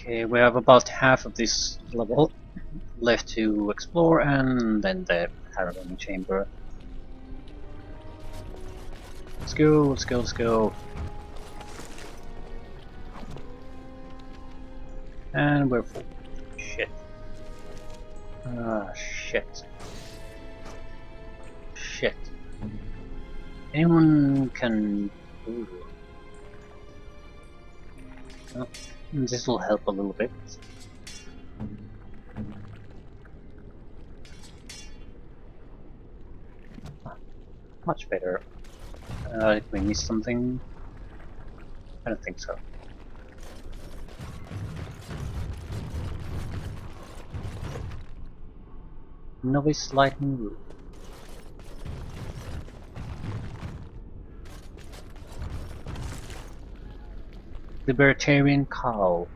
Okay, we have about half of this level left to explore, and then the caravan chamber. Let's go, let's go, let's go. And we're full. Shit. Ah, shit. Shit. Anyone can... Ooh. Oh, this will help a little bit. Much better. Did we miss something? I don't think so. Novice lightning rule. Libertarian cow.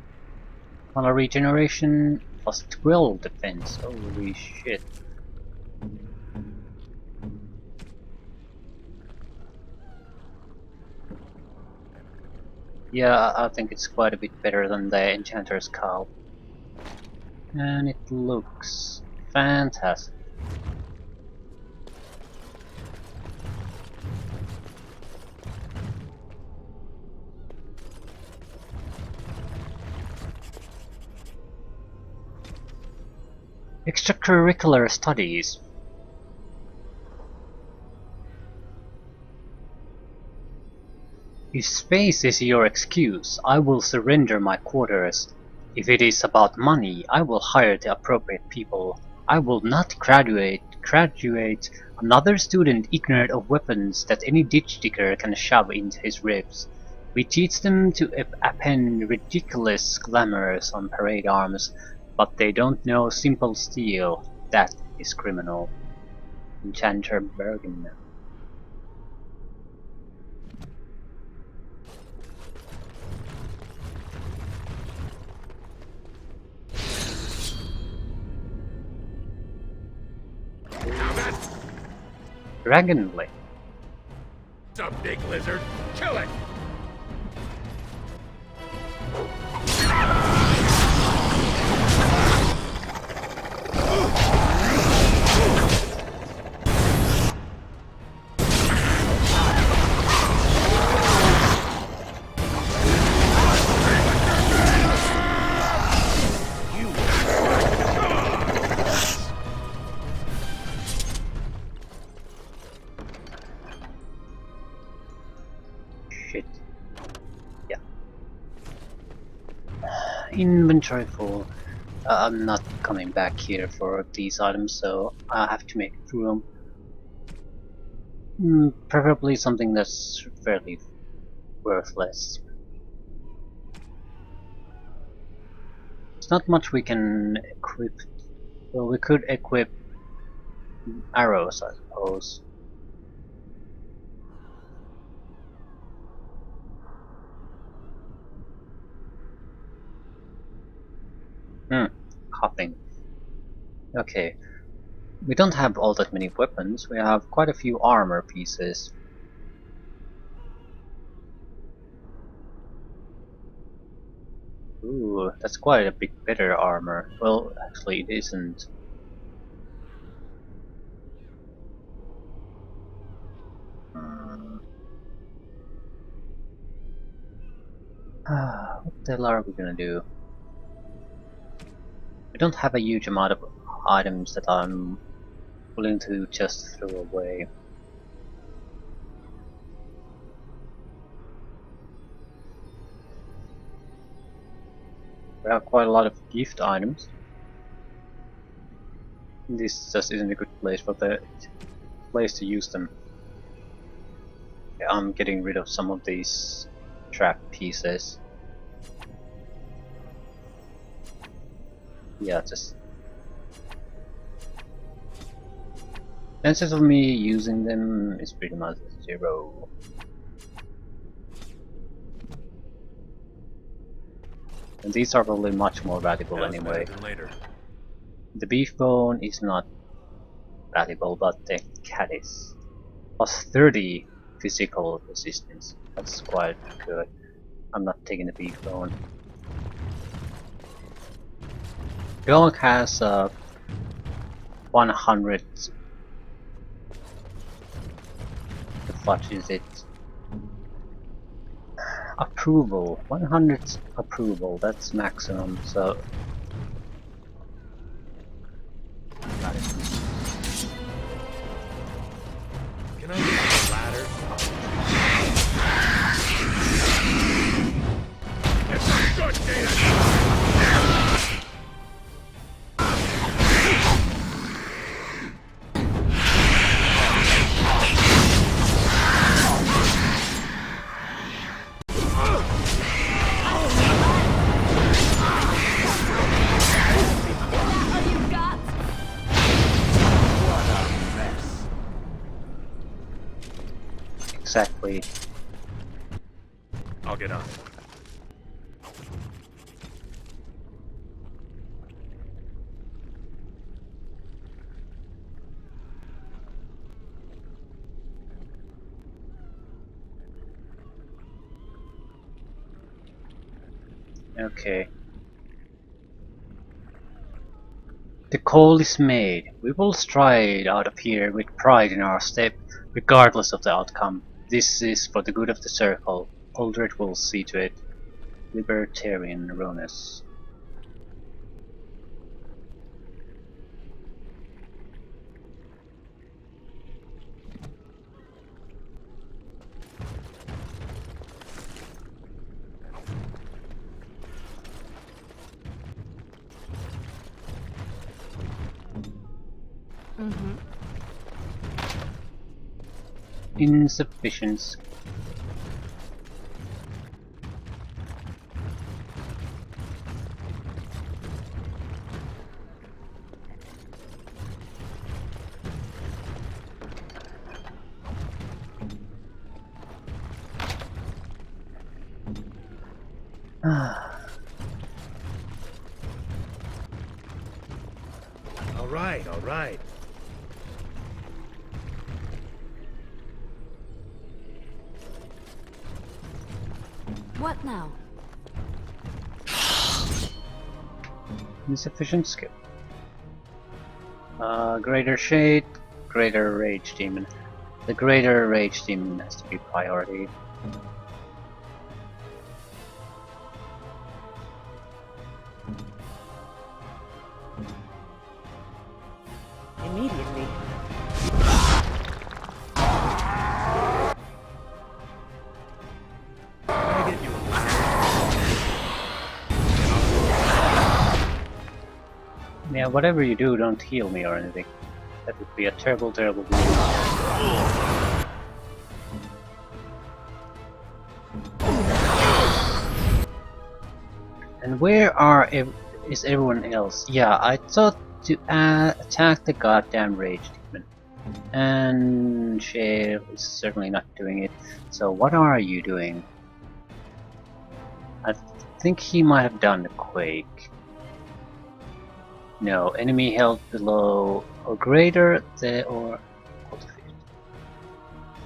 Mana regeneration plus 12 defense. Holy shit. Yeah, I think it's quite a bit better than the Enchanter's Cow. And it looks fantastic. Extracurricular studies. If space is your excuse, I will surrender my quarters. If it is about money, I will hire the appropriate people. I will not graduate another student ignorant of weapons that any ditch digger can shove into his ribs. We teach them to append ridiculous glamours on parade arms, but they don't know simple steel. That is criminal. Enchanter Bergen. Dragonblade. What's up, big lizard? Kill it! Shit. Yeah. Inventory full. I'm not coming back here for these items, so I have to make it through them. Preferably something that's fairly worthless. There's not much we can equip. Well, we could equip arrows, I suppose. Coughing. Okay. We don't have all that many weapons, we have quite a few armor pieces. Ooh, that's quite a bit better armor. Well, actually it isn't. What the hell are we gonna do? We don't have a huge amount of items that I'm willing to just throw away. We have quite a lot of gift items. This just isn't a good place for the place to use them. Yeah, I'm getting rid of some of these trap pieces. Yeah, just chances of me using them is pretty much 0. And these are probably much more valuable anyway. Later. The beef bone is not valuable, but the cat is. Plus 30 physical resistance. That's quite good. I'm not taking the beef bone. dog has 100. The fuck is it? Approval. 100 approval. That's maximum. So. Got it. Can I get a ladder? Good data. Exactly. I'll get on. Okay. The call is made. We will stride out of here with pride in our step, regardless of the outcome. This is for the good of the circle. Uldred will see to it. Libertarian Ronus. Insufficient. All right, all right. What now? Insufficient skill. Greater Shade, Greater Rage Demon. The Greater Rage Demon has to be priority. Immediately. Can I get you a ladder? Yeah, whatever you do, don't heal me or anything. That would be a terrible, terrible move. And where is everyone else? Yeah, I thought to attack the goddamn Rage Demon. And Shale is certainly not doing it. So what are you doing? I think he might have done the Quake. No, enemy held below or greater the or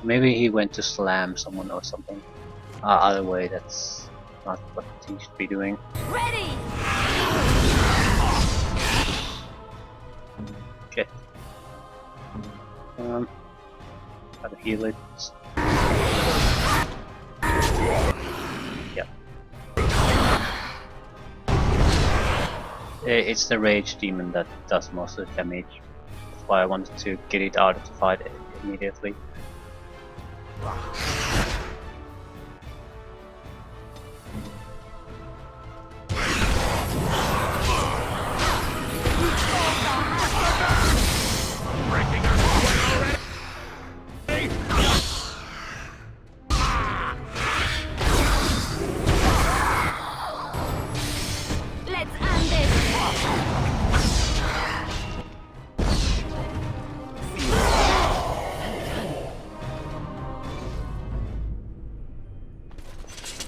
maybe he went to slam someone or something. Either way, that's not what he should be doing. Ready! Shit. Gotta heal it. Yep. It's the Rage Demon that does most of the damage. That's why I wanted to get it out of the fight immediately.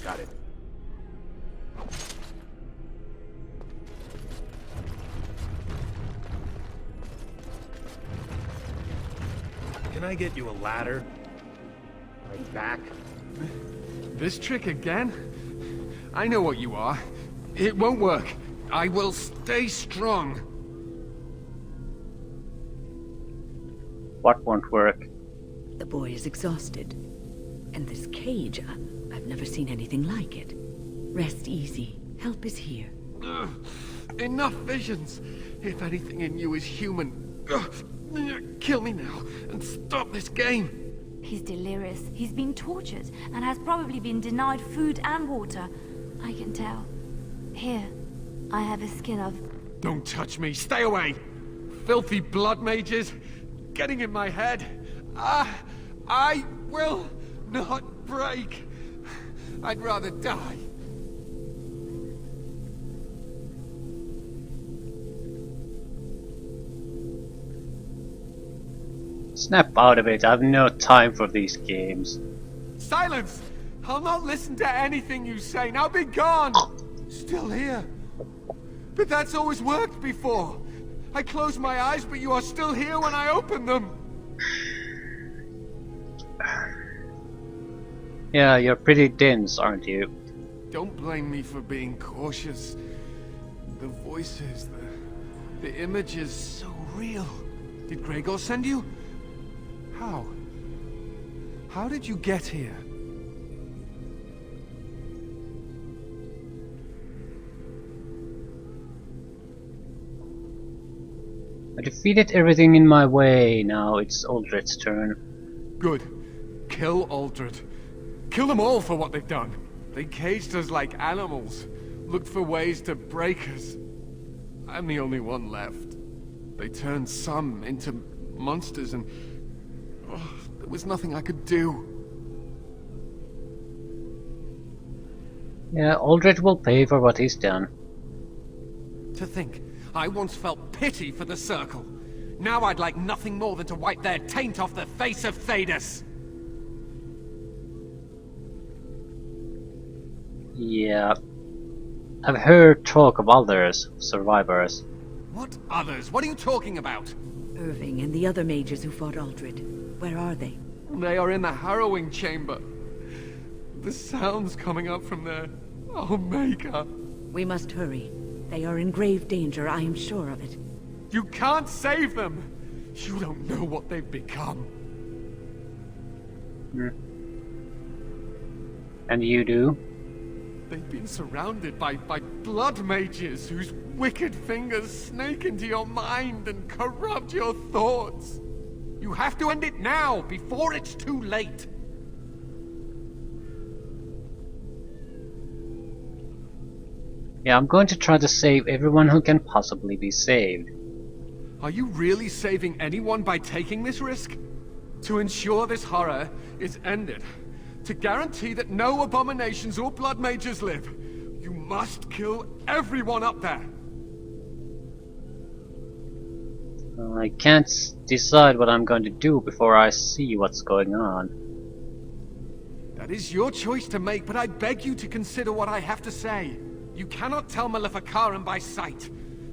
Got it. Can I get you a ladder? Right back? This trick again? I know what you are. It won't work. I will stay strong. What won't work? The boy is exhausted. And this cage, I've never seen anything like it. Rest easy. Help is here. Ugh, enough visions. If anything in you is human, kill me now and stop this game. He's delirious. He's been tortured and has probably been denied food and water. I can tell. Here, I have a skin of... Don't touch me. Stay away. Filthy blood mages. Getting in my head. I will not break. I'd rather die. Snap out of it, I've no time for these games. Silence! I'll not listen to anything you say. Now be gone! Still here. But that's always worked before. I close my eyes, but you are still here when I open them. Yeah, you're pretty dense, aren't you? Don't blame me for being cautious. The voices, the images, so real. Did Gregor send you? How? How did you get here? I defeated everything in my way, now it's Uldred's turn. Good. Kill Uldred. Kill them all for what they've done. They caged us like animals. Looked for ways to break us. I'm the only one left. They turned some into monsters and... oh, there was nothing I could do. Yeah, Uldred will pay for what he's done. To think, I once felt pity for the Circle. Now I'd like nothing more than to wipe their taint off the face of Thedas. Yeah. I've heard talk of others, survivors. What others? What are you talking about? Irving and the other mages who fought Uldred. Where are they? They are in the harrowing chamber. The sounds coming up from there. Oh, Maker. We must hurry. They are in grave danger, I am sure of it. You can't save them! You don't know what they've become. And you do? They've been surrounded by blood mages whose wicked fingers snake into your mind and corrupt your thoughts. You have to end it now, before it's too late. Yeah, I'm going to try to save everyone who can possibly be saved. Are you really saving anyone by taking this risk? To ensure this horror is ended, to guarantee that no abominations or blood mages live, you must kill everyone up there. I can't decide what I'm going to do before I see what's going on. That is your choice to make, but I beg you to consider what I have to say. You cannot tell Maleficarum by sight.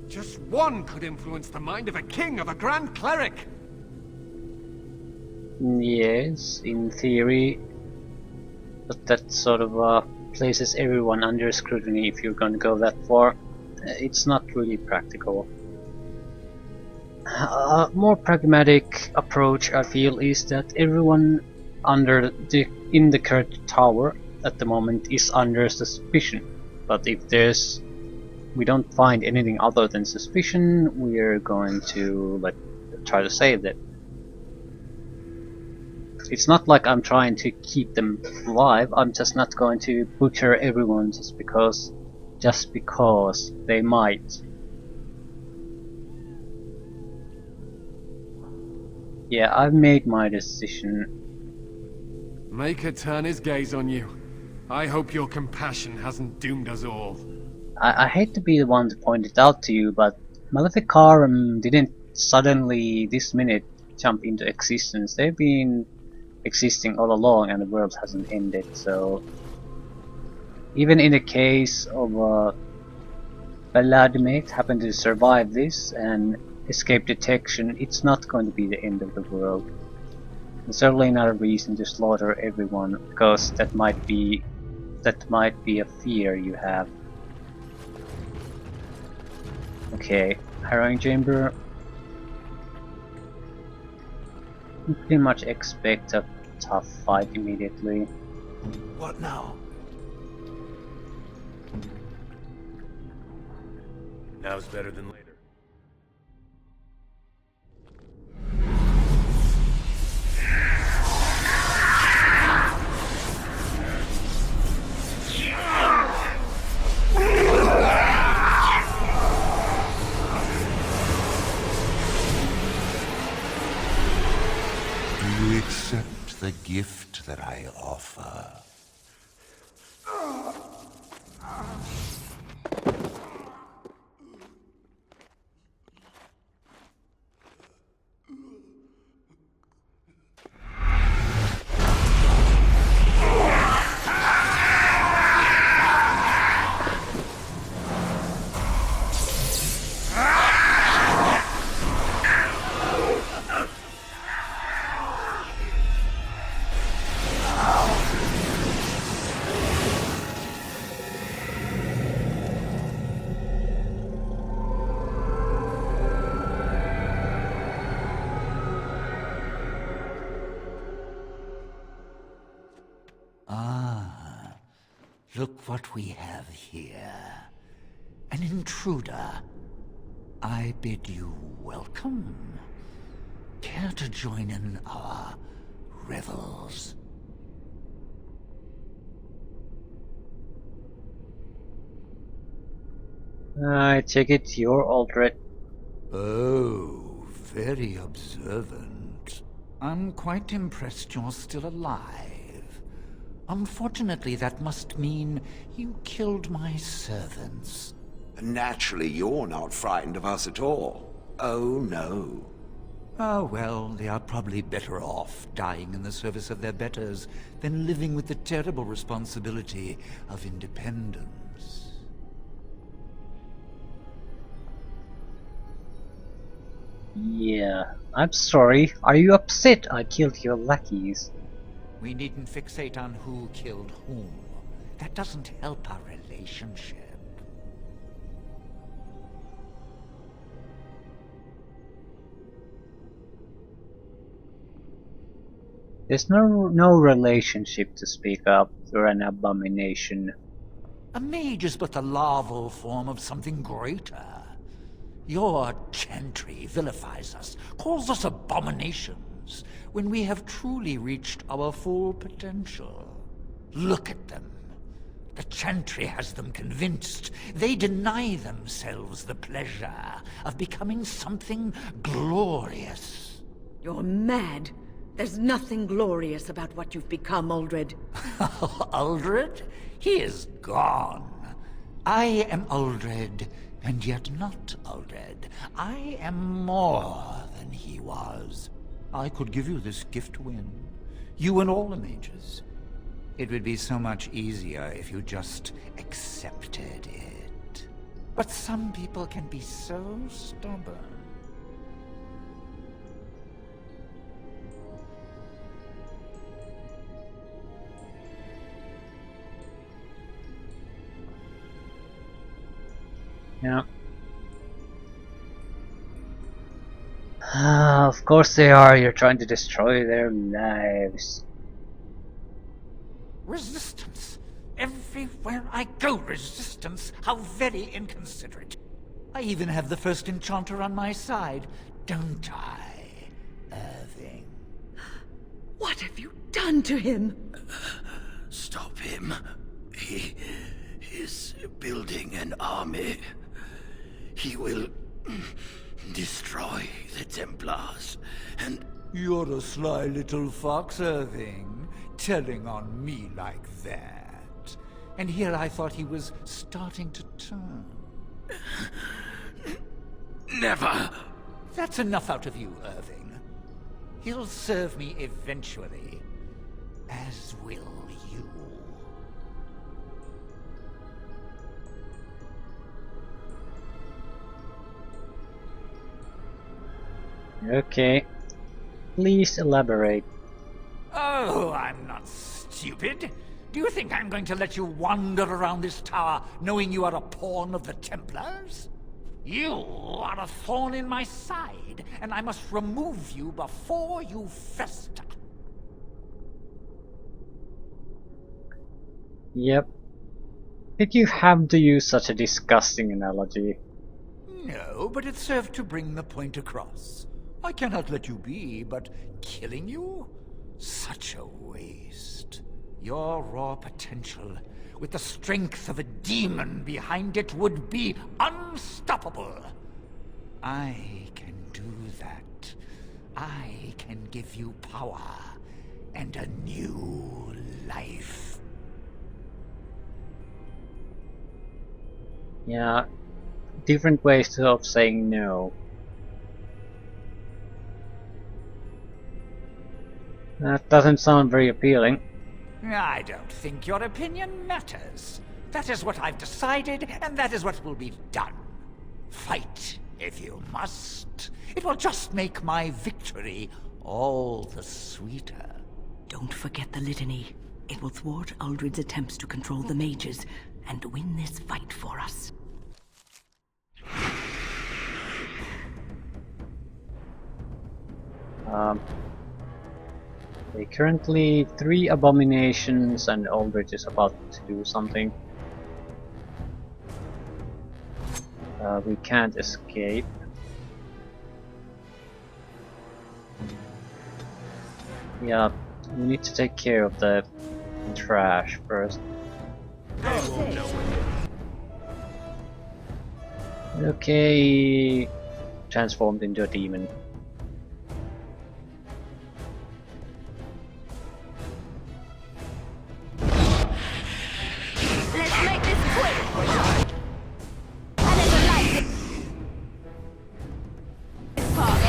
Just one could influence the mind of a king, of a grand cleric. Yes, in theory. But that sort of places everyone under scrutiny if you're going to go that far. It's not really practical. A more pragmatic approach, I feel, is that everyone in the current tower at the moment is under suspicion. But if we don't find anything other than suspicion, we're going to try to save them. It's not like I'm trying to keep them alive. I'm just not going to butcher everyone just because they might. Yeah, I've made my decision. Maker turn his gaze on you. I hope your compassion hasn't doomed us all. I hate to be the one to point it out to you, but Maleficarum didn't suddenly, this minute, jump into existence. They've been existing all along and the world hasn't ended, so... Even in the case of Vladimir happened to survive this and escape detection, it's not going to be the end of the world. There's certainly not a reason to slaughter everyone, because that might be a fear you have. Okay, harrowing chamber. You pretty much expect a tough fight immediately. What now? Now's better than later. Do you accept the gift that I offer? Look what we have here. An intruder. I bid you welcome. Care to join in our revels? I take it you're Uldred. Oh, very observant. I'm quite impressed you're still alive. Unfortunately, that must mean you killed my servants. Naturally, you're not frightened of us at all. Oh, no. Oh, well, they are probably better off dying in the service of their betters than living with the terrible responsibility of independence. Yeah, I'm sorry. Are you upset I killed your lackeys? We needn't fixate on who killed whom. That doesn't help our relationship. There's no relationship to speak of. You're an abomination. A mage is but the larval form of something greater. Your chantry vilifies us, calls us abominations, when we have truly reached our full potential. Look at them. The chantry has them convinced. They deny themselves the pleasure of becoming something glorious. You're mad. There's nothing glorious about what you've become, Uldred. Uldred? He is gone. I am Uldred, and yet not Uldred. I am more than he was. I could give you this gift to win. You and all the mages. It would be so much easier if you just accepted it. But some people can be so stubborn. Yeah. Of course they are. You're trying to destroy their lives. Resistance. Everywhere I go, resistance. How very inconsiderate. I even have the first enchanter on my side, don't I, Irving? What have you done to him? Stop him. He is building an army. He will destroy the Templars, and... You're a sly little fox, Irving, telling on me like that. And here I thought he was starting to turn. Never! That's enough out of you, Irving. He'll serve me eventually, as will you. Okay. Please elaborate. Oh, I'm not stupid. Do you think I'm going to let you wander around this tower knowing you are a pawn of the Templars? You are a thorn in my side, and I must remove you before you fester. Yep. Did you have to use such a disgusting analogy? No, but it served to bring the point across. I cannot let you be, but killing you? Such a waste. Your raw potential, with the strength of a demon behind it, would be unstoppable. I can do that. I can give you power and a new life. Yeah, different ways of saying no. That doesn't sound very appealing. I don't think your opinion matters. That is what I've decided, and that is what will be done. Fight, if you must. It will just make my victory all the sweeter. Don't forget the litany. It will thwart Uldred's attempts to control the mages and win this fight for us. Okay, currently 3 abominations and Uldred is about to do something. We can't escape. Yeah, we need to take care of the trash first. Okay, transformed into a demon. Let's make this quick! I never liked this part.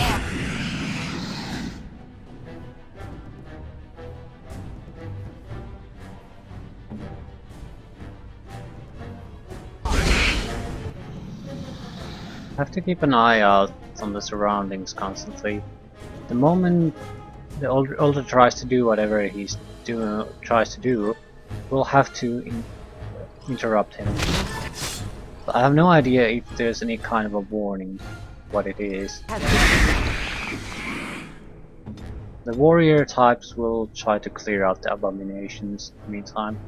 Have to keep an eye out on the surroundings constantly. The moment the Uldred tries to do whatever tries to do, we'll have to interrupt him. But I have no idea if there's any kind of a warning what it is. The warrior types will try to clear out the abominations in the meantime.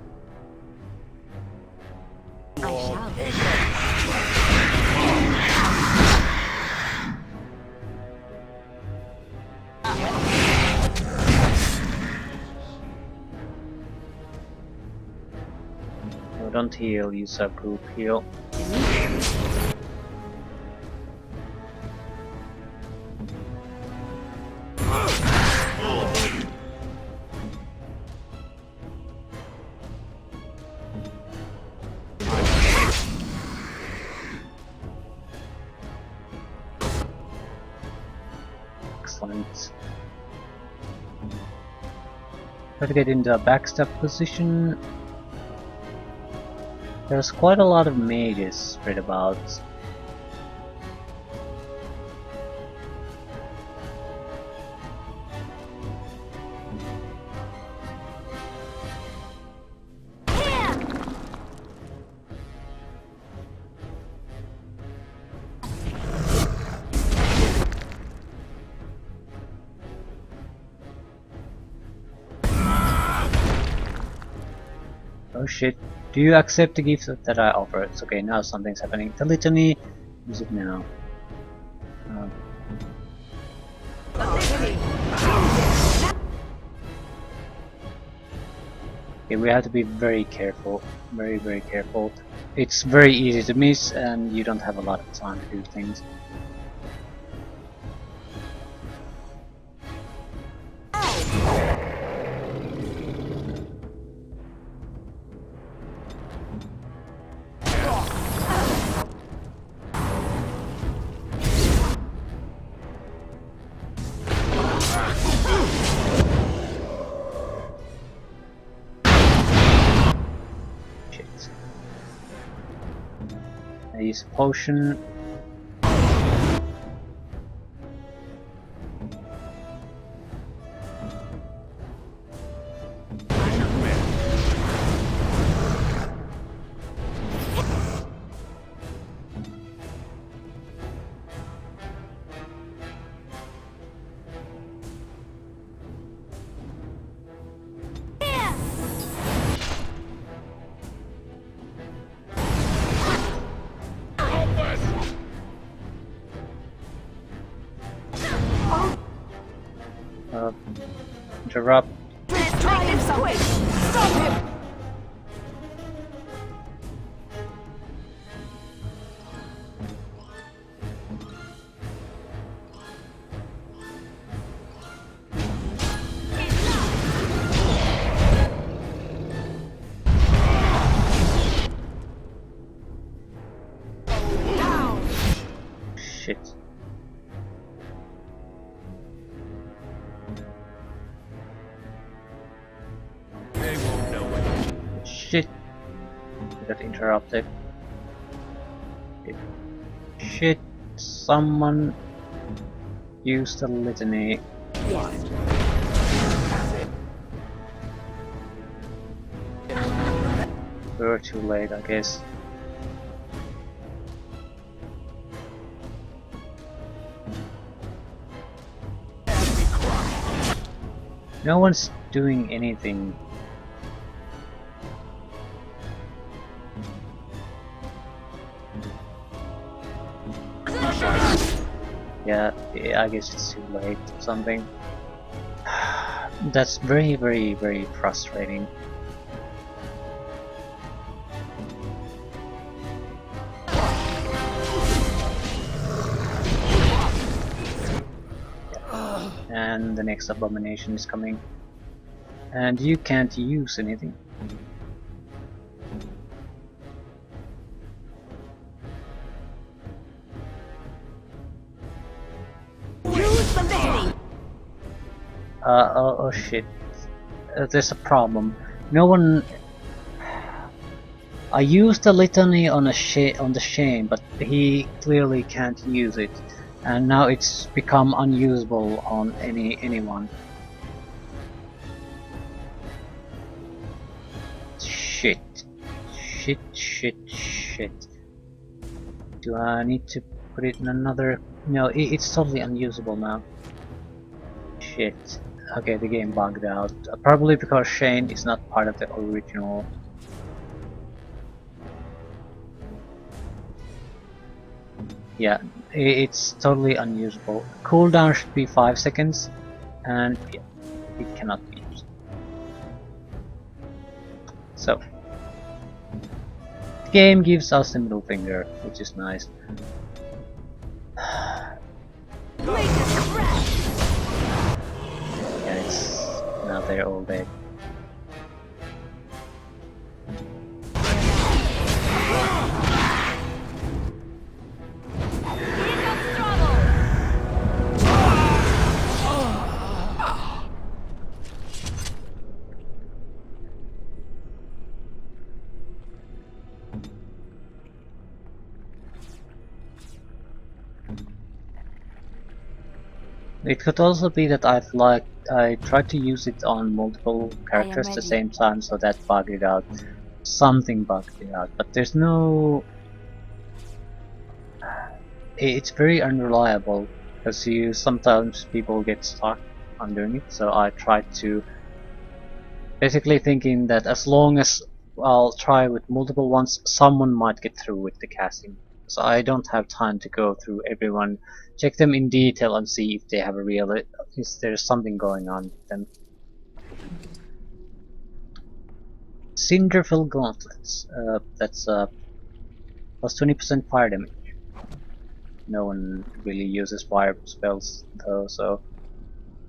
No, don't heal, use a group heal. Excellent. Try to get into a backstep position. There's quite a lot of mages spread about. Oh shit. Do you accept the gift that I offer? It's okay, now something's happening. The litany, use it now. Okay, we have to be very careful. Very, very careful. It's very easy to miss and you don't have a lot of time to do things. I use a potion. interrupt. Let's try this quick! Stop him! Shit. They won't know it. Shit. Got interrupted. Shit. Someone used the litany. Yes. We were too late, I guess. No one's doing anything. Yeah, I guess it's too late or something. That's very, very, very frustrating. And the next abomination is coming. And you can't use anything. Use the litany! Oh shit. There's a problem. No one... I used the litany on the Shane, but he clearly can't use it. And now it's become unusable on anyone. Shit. Shit, shit, shit. Do I need to put it in another... No, it's totally unusable now. Shit. Okay, the game bugged out. Probably because Shane is not part of the original. Yeah, it's totally unusable. Cooldown should be 5 seconds, and yeah, it cannot be used. So, the game gives us the middle finger, which is nice. Yeah, it's not there all day. It could also be that I tried to use it on multiple characters at the same time, so that bugged it out. Something bugged it out, but there's no... It's very unreliable, because sometimes people get stuck on doing it, so I tried to... Basically thinking that as long as I'll try with multiple ones, someone might get through with the casting. So I don't have time to go through everyone, check them in detail and see if they have a real... if there's something going on with them. Cinderfell Gauntlets. That's plus 20% fire damage. No one really uses fire spells though, so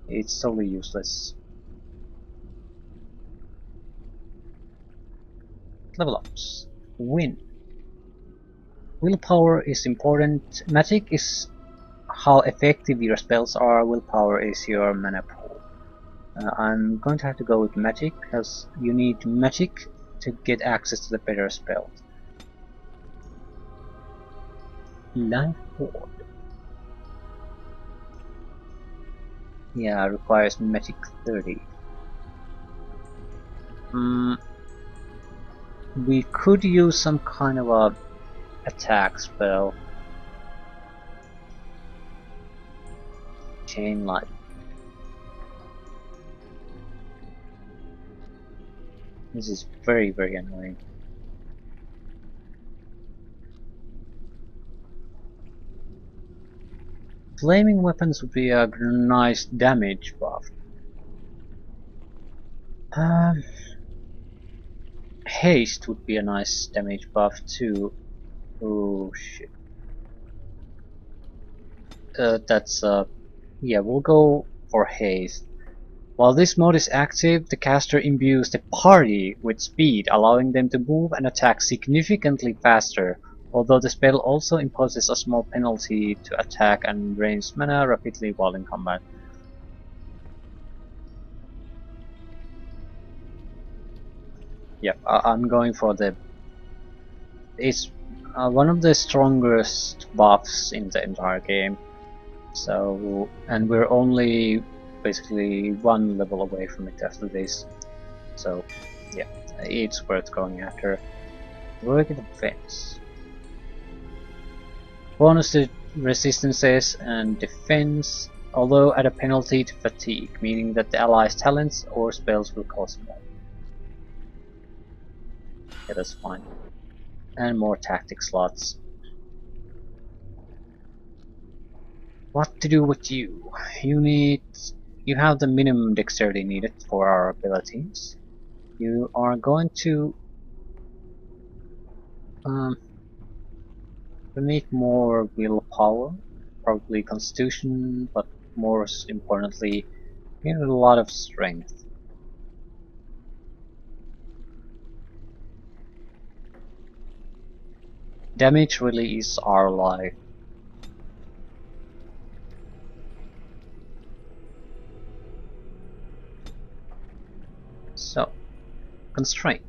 it's totally useless. Level ups. Win. Willpower is important. Magic is how effective your spells are. Willpower is your mana pool. I'm going to have to go with magic because you need magic to get access to the better spells. Life Ward. Yeah, requires magic 30. We could use some kind of a attack spell. Chain light. This is very, very annoying. Flaming weapons would be a nice damage buff. Um, Haste would be a nice damage buff too. Oh shit. Yeah, we'll go for haste. While this mode is active, the caster imbues the party with speed, allowing them to move and attack significantly faster, although the spell also imposes a small penalty to attack and drains mana rapidly while in combat. Yep, I'm going for the... It's one of the strongest buffs in the entire game. So, and we're only basically one level away from it after this. So, yeah, it's worth going after. Work at defense. Bonus to resistances and defense, although at a penalty to fatigue, meaning that the allies' talents or spells will cost more. Yeah, that's fine. And more tactic slots. What to do with you? You have the minimum dexterity needed for our abilities. You are going to you need more willpower, probably constitution, but more importantly, you need a lot of strength. Damage really is our life. So, constraint.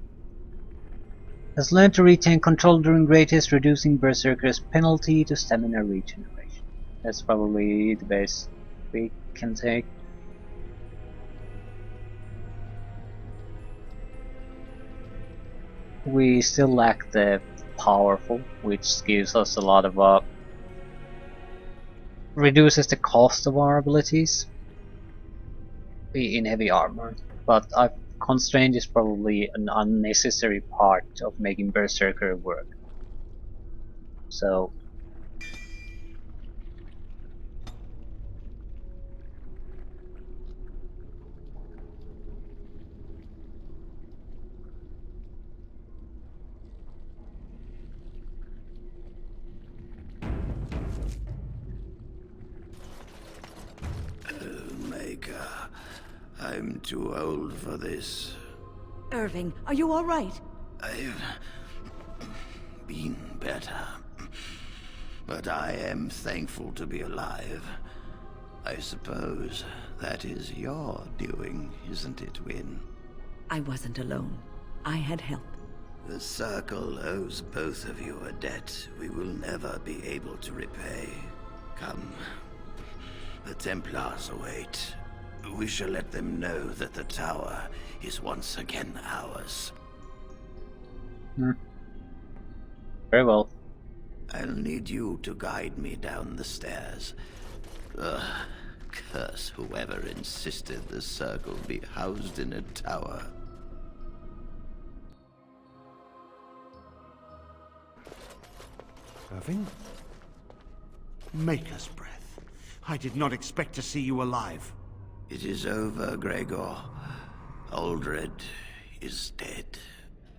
Has learned to retain control during greatest, reducing Berserker's penalty to stamina regeneration. That's probably the best we can take. We still lack the powerful, which gives us a lot of reduces the cost of our abilities in heavy armor, but constraint is probably an unnecessary part of making Berserker work. So I'm too old for this. Irving, are you all right? I've been better. But I am thankful to be alive. I suppose that is your doing, isn't it, Wynne? I wasn't alone. I had help. The Circle owes both of you a debt we will never be able to repay. Come. The Templars await. We shall let them know that the tower is once again ours. Very well. I'll need you to guide me down the stairs. Curse whoever insisted the Circle be housed in a tower. Irving? Maker's breath. I did not expect to see you alive. It is over, Gregor. Uldred is dead.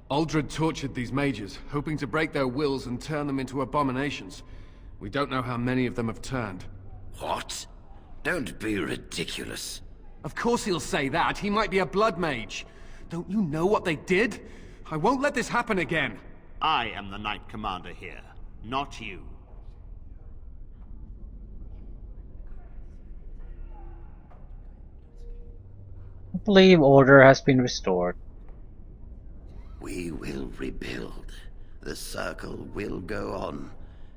Uldred tortured these mages, hoping to break their wills and turn them into abominations. We don't know how many of them have turned. What? Don't be ridiculous. Of course he'll say that. He might be a blood mage. Don't you know what they did? I won't let this happen again. I am the Knight Commander here, not you. I believe order has been restored. We will rebuild. The Circle will go on,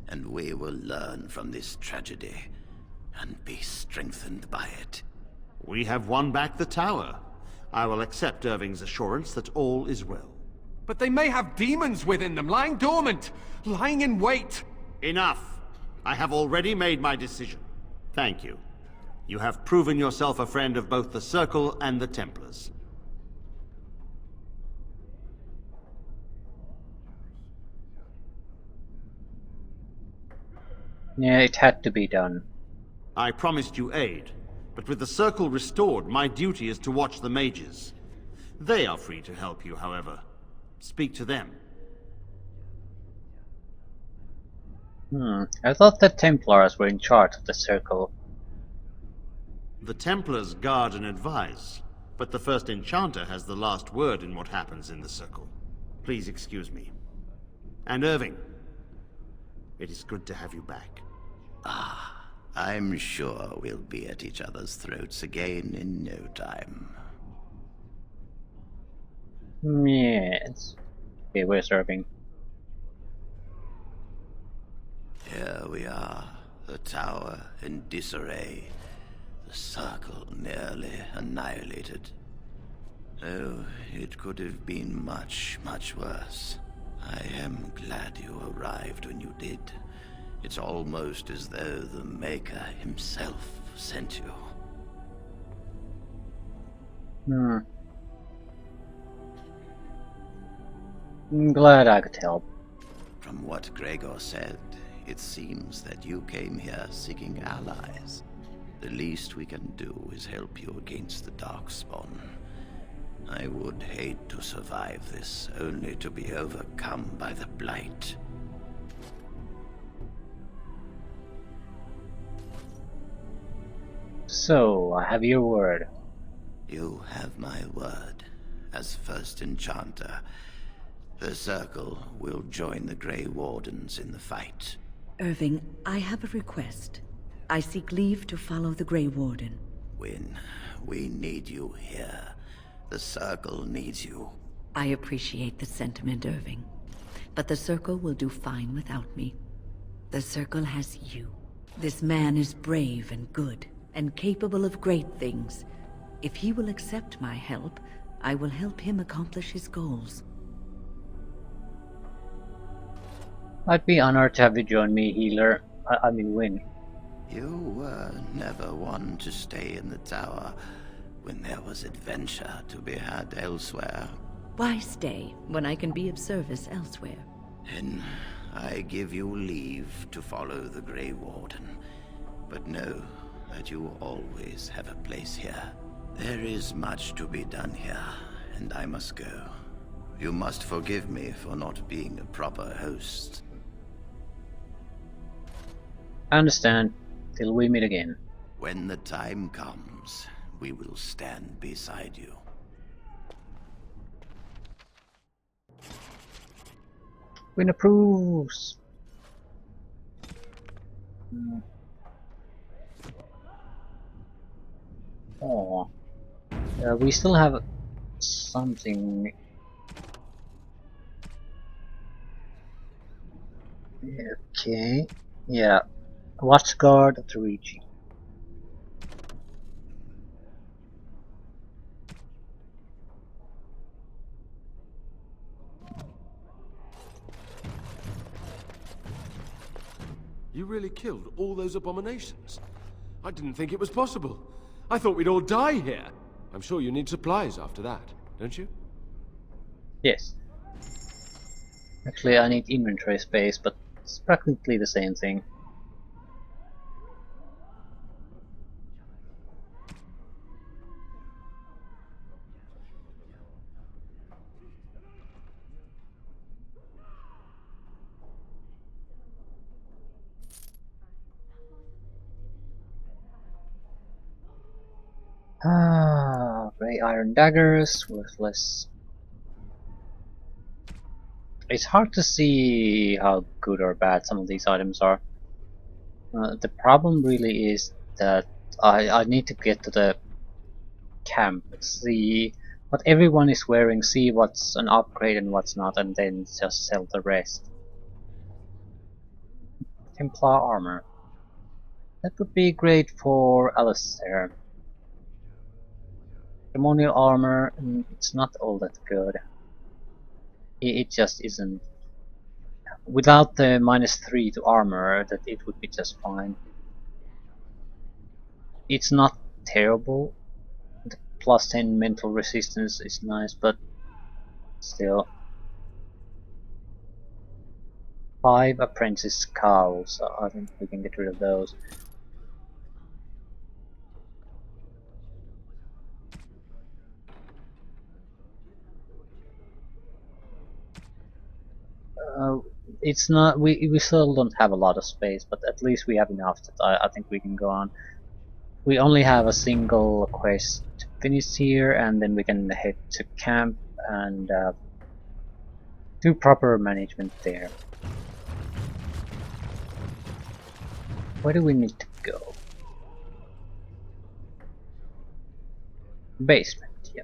and we will learn from this tragedy and be strengthened by it. We have won back the tower. I will accept Irving's assurance that all is well. But they may have demons within them, lying dormant, lying in wait. Enough! I have already made my decision. Thank you. You have proven yourself a friend of both the Circle and the Templars. Yeah, it had to be done. I promised you aid, but with the Circle restored, my duty is to watch the mages. They are free to help you, however. Speak to them. I thought the Templars were in charge of the Circle. The Templars guard and advise, but the first enchanter has the last word in what happens in the Circle. Please excuse me. And Irving, it is good to have you back. I'm sure we'll be at each other's throats again in no time. Yes. Okay, where's Irving? Here we are, the tower in disarray, the Circle nearly annihilated. Oh, it could have been much, much worse. I am glad you arrived when you did. It's almost as though the Maker himself sent you. I'm glad I could help. From what Gregor said, it seems that you came here seeking allies. The least we can do is help you against the Darkspawn. I would hate to survive this, only to be overcome by the Blight. So, I have your word. You have my word. As first enchanter, the Circle will join the Grey Wardens in the fight. Irving, I have a request. I seek leave to follow the Grey Warden. When we need you here, the Circle needs you. I appreciate the sentiment, Irving. But the Circle will do fine without me. The Circle has you. This man is brave and good, and capable of great things. If he will accept my help, I will help him accomplish his goals. I'd be honored to have you join me, healer. I mean, win. You were never one to stay in the tower when there was adventure to be had elsewhere. Why stay when I can be of service elsewhere? Then I give you leave to follow the Grey Warden. But know that you always have a place here. There is much to be done here, and I must go. You must forgive me for not being a proper host. I understand. Till we meet again. When the time comes, we will stand beside you. Win approves. Oh, we still have something. Okay, yeah, Watchguard of the Regi. You really killed all those abominations? I didn't think it was possible. I thought we'd all die here. I'm sure you need supplies after that, don't you? Yes. Actually, I need inventory space, but it's practically the same thing. Grey iron daggers, worthless. It's hard to see how good or bad some of these items are. The problem really is that I need to get to the camp, see what everyone is wearing, see what's an upgrade and what's not, and then just sell the rest. Templar armor. That would be great for Alistair. Ceremonial armor, it's not all that good. It just isn't. Without the -3 to armor, that it would be just fine. It's not terrible. The +10 mental resistance is nice, but still. 5 apprentice cows, I think we can get rid of those. it's not, we still don't have a lot of space, but at least we have enough that I think we can go on. We only have a single quest to finish here, and then we can head to camp and do proper management there. Where do we need to go? Basement, yeah.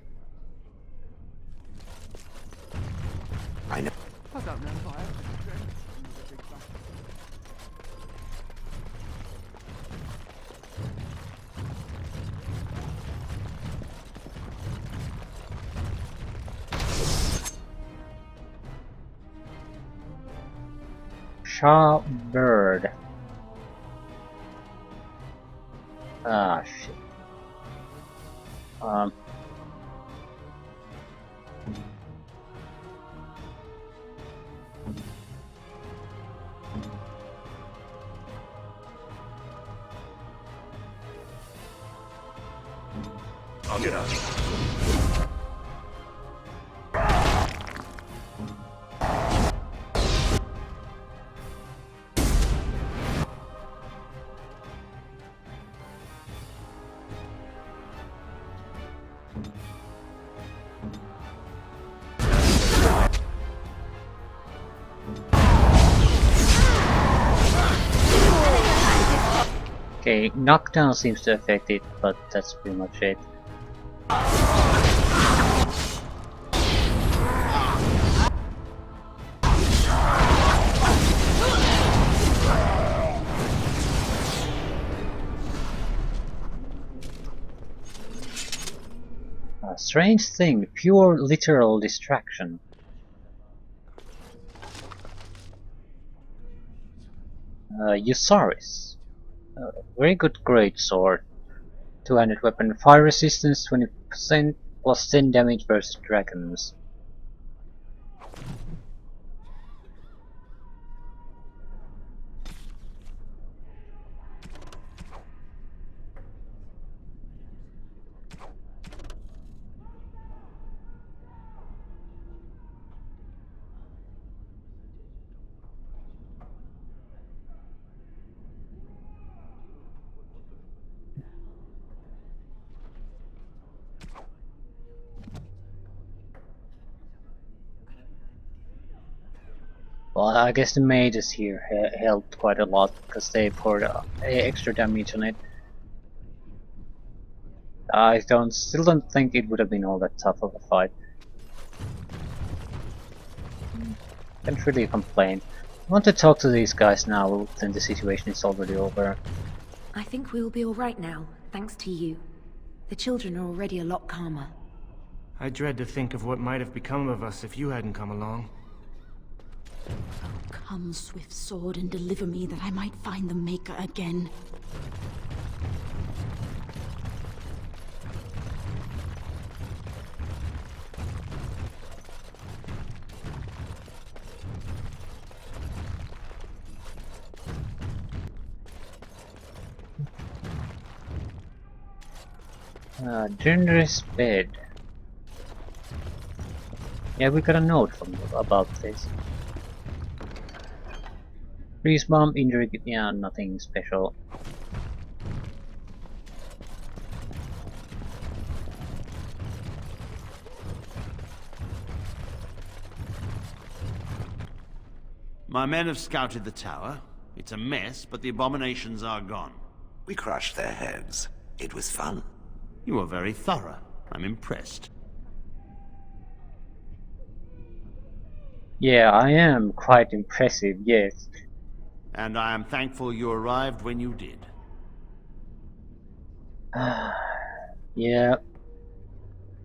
I know. I don't know if I have. Shaw bird. Ah, shit. I'll get out. Okay, knockdown seems to affect it, but that's pretty much it. A strange thing, pure literal distraction. Usaris. Very good great sword. 200 weapon fire resistance, 20% plus 10 damage versus dragons. Well, I guess the mages here helped quite a lot because they poured extra damage on it. I still don't think it would have been all that tough of a fight. Can't really complain. I want to talk to these guys now, then the situation is already over. I think we'll be alright now, thanks to you. The children are already a lot calmer. I dread to think of what might have become of us if you hadn't come along. Oh, come, swift sword, and deliver me that I might find the Maker again. Generous bed. Yeah, we got a note about this. Freeze bomb, injury, yeah, nothing special. My men have scouted the tower. It's a mess, but the abominations are gone. We crushed their heads. It was fun. You are very thorough. I'm impressed. Yeah, I am quite impressive, yes. And I am thankful you arrived when you did. Yeah.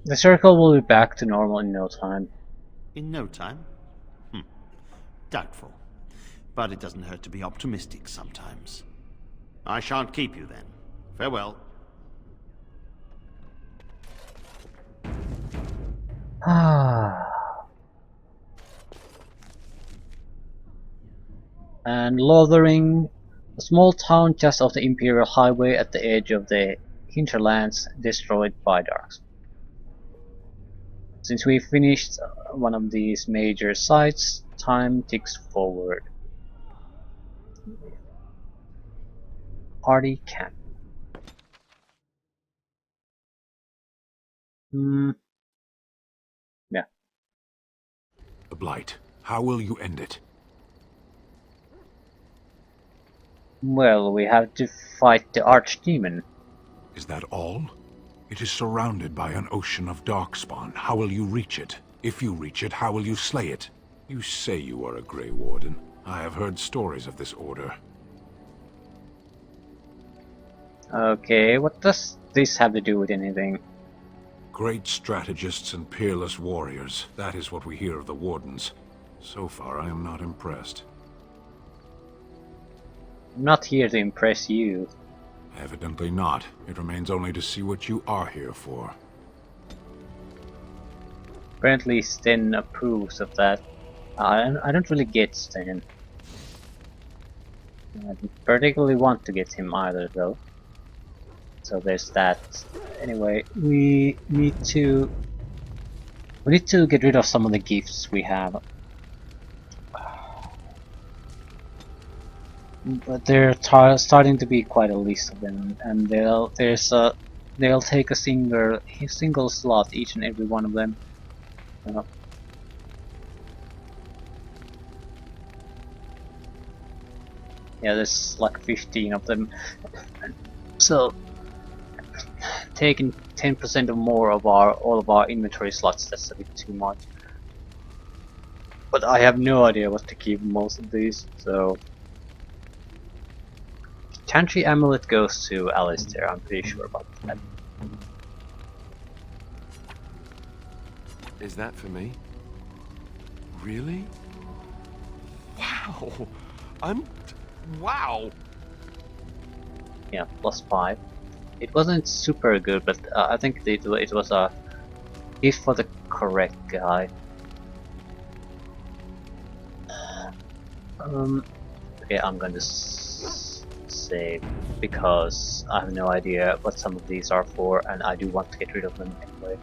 The circle will be back to normal in no time. In no time? Doubtful. But it doesn't hurt to be optimistic sometimes. I shan't keep you then. Farewell. And Lothering, a small town just off the Imperial Highway at the edge of the hinterlands destroyed by Darks. Since we finished one of these major sites, time ticks forward. Party camp. Yeah. The Blight. How will you end it? Well, we have to fight the Archdemon. Is that all? It is surrounded by an ocean of darkspawn. How will you reach it? If you reach it, how will you slay it? You say you are a Grey Warden. I have heard stories of this order. Okay, what does this have to do with anything? Great strategists and peerless warriors. That is what we hear of the Wardens. So far, I am not impressed. I'm not here to impress you. Evidently not. It remains only to see what you are here for. Apparently Sten approves of that. I don't really get Sten. I don't particularly want to get him either, though. So there's that. Anyway, we need to get rid of some of the gifts we have. But there are starting to be quite a list of them, and they'll take a single slot, each and every one of them. Yeah, there's like 15 of them. So taking 10% or more of all of our inventory slots, that's a bit too much. But I have no idea what to keep most of these, so Chantry Amulet goes to Alistair, I'm pretty sure about that. Is that for me? Really? Wow! Wow! Yeah, +5. It wasn't super good, but I think it was a gift for the correct guy. Okay, I'm going to save because I have no idea what some of these are for, and I do want to get rid of them anyway.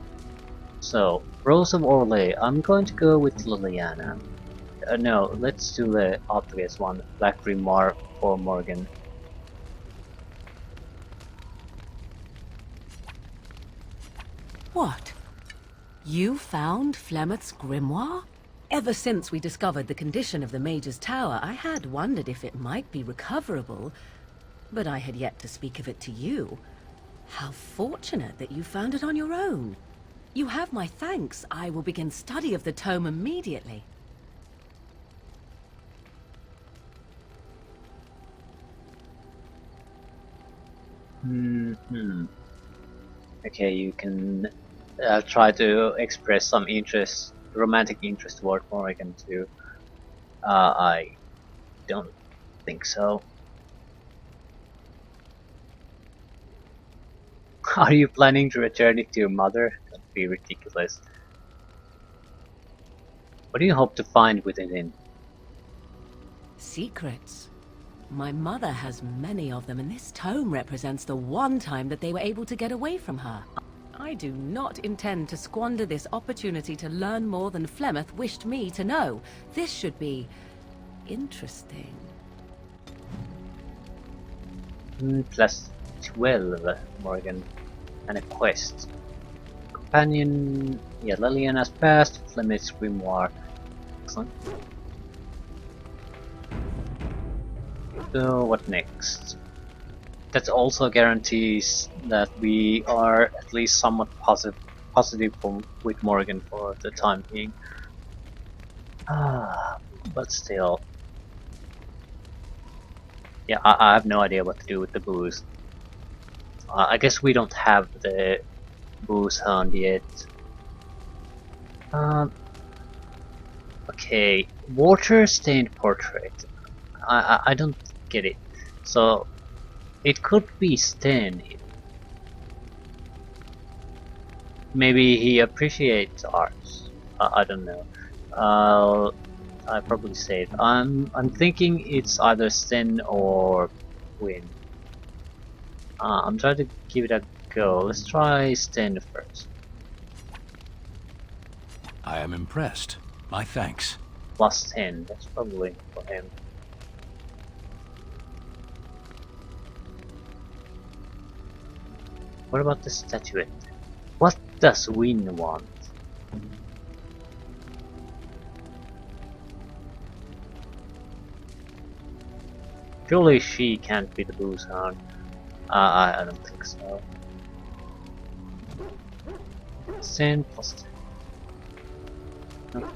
So, Rose of Orlais, I'm going to go with Liliana. No, let's do the obvious one, Black Grimoire or Morgan. What? You found Flemeth's grimoire? Ever since we discovered the condition of the Mage's Tower, I had wondered if it might be recoverable, but I had yet to speak of it to you. How fortunate that you found it on your own. You have my thanks. I will begin study of the tome immediately. Okay, you can try to express some interest, romantic interest toward Morrigan too. I don't think so. Are you planning to return it to your mother? That'd be ridiculous. What do you hope to find within it? Secrets. My mother has many of them, and this tome represents the one time that they were able to get away from her. I do not intend to squander this opportunity to learn more than Flemeth wished me to know. This should be interesting. +12, Morgan, and a quest. Companion, yeah, Liliana's past, Flemeth's grimoire. Excellent. So what next? That also guarantees that we are at least somewhat positive with Morgan for the time being. But still. Yeah, I have no idea what to do with the booze. I guess we don't have the booze hound yet. Okay, water stained portrait. I don't get it. So it could be Sten. Maybe he appreciates art. I don't know. I probably say it. I'm thinking it's either Sten or Win. I'm trying to give it a go. Let's try Sten first. I am impressed. My thanks. Plus 10, that's probably for him. What about the statuette? What does Win want? Surely she can't be the booze hound. I don't think so. 10 plus 10. No.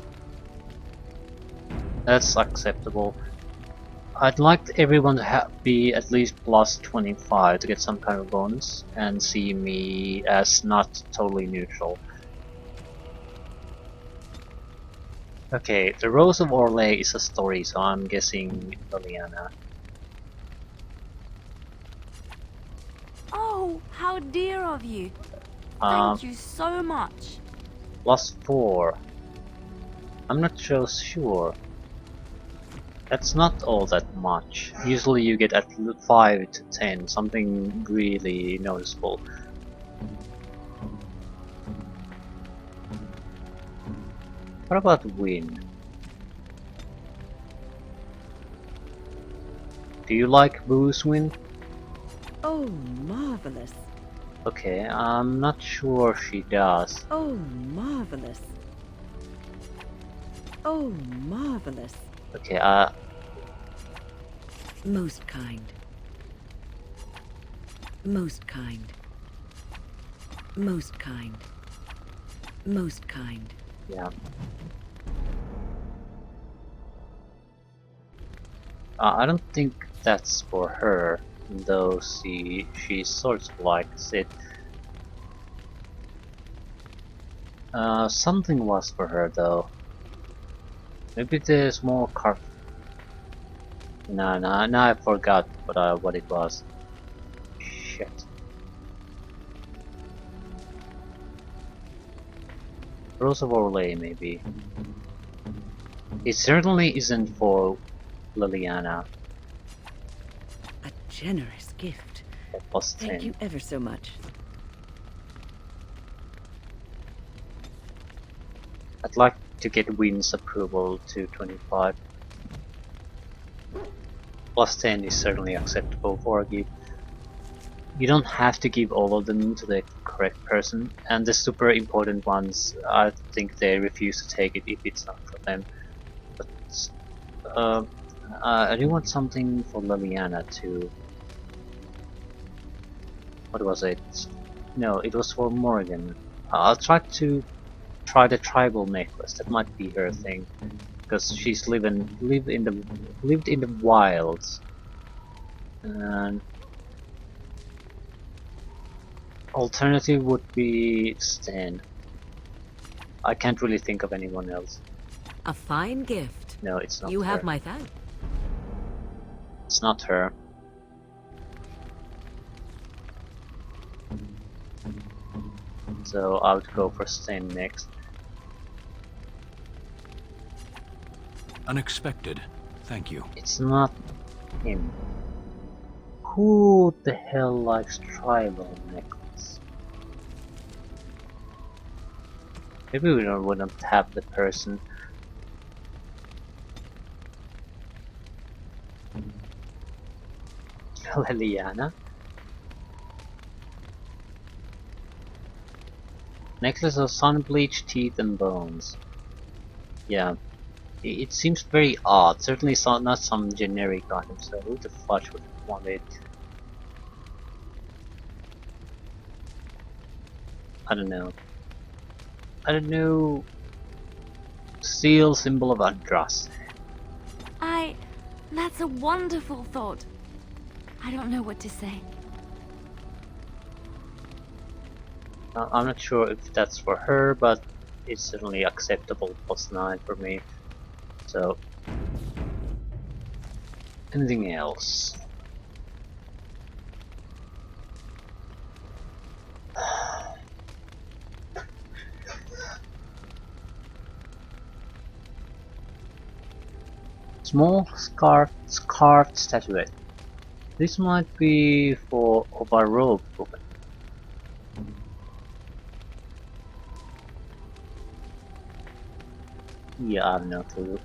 That's acceptable. I'd like everyone to be at least plus 25 to get some kind of bonus and see me as not totally neutral. Okay, the Rose of Orlais is a story, so I'm guessing Liliana. Oh, how dear of you. Thank you so much. Plus 4. I'm not so sure. That's not all that much. Usually you get at 5 to 10, something really noticeable. What about Win? Do you like booze, Win? Oh, marvelous. Okay, I'm not sure she does. Oh, marvelous. Oh, marvelous. Okay, Most kind. Most kind. Most kind. Most kind. yeah. I don't think that's for her, though she sort of likes it. Something was for her though. Maybe the small carp. No, I forgot what it was. Shit. Rose of Orlais, maybe. It certainly isn't for Liliana. A generous gift. At plus 10. Thank you ever so much. I'd like to get Win's approval to 25. Plus 10 is certainly acceptable for a gift. You don't have to give all of them to the correct person, and the super important ones, I think they refuse to take it if it's not for them. But I do want something for Liliana too. What was it? No, it was for Morgan. I'll try the tribal necklace. That might be her thing, because she's lived in the wilds. And alternative would be Stan. I can't really think of anyone else. A fine gift. No, it's not You her. have my thanks. It's not her. So I would go for Stan next. Unexpected. Thank you. It's not him. Who the hell likes tribal necklace? Maybe we don't want to tap the person. Liliana? Necklace of sun-bleached teeth and bones. Yeah. It seems very odd. Certainly not some generic item, so who the fudge would want it? I don't know. Seal, symbol of Andras. That's a wonderful thought. I don't know what to say. I'm not sure if that's for her, but it's certainly acceptable. Plus 9 for me. So, anything else? Small scarfed statuette. This might be for of a robe woman. Yeah, I have no clue.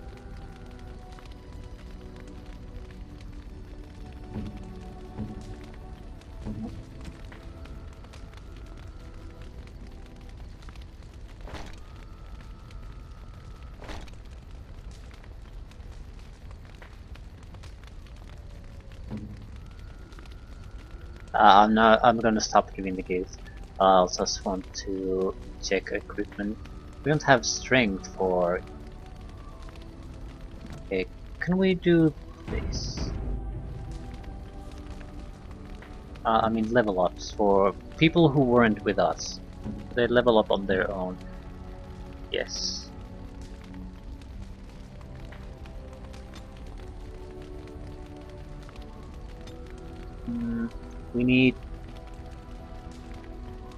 I'm gonna stop giving the gifts. I just want to check equipment. We don't have strength for. Okay, can we do this? I mean level ups for people who weren't with us. They level up on their own. Yes.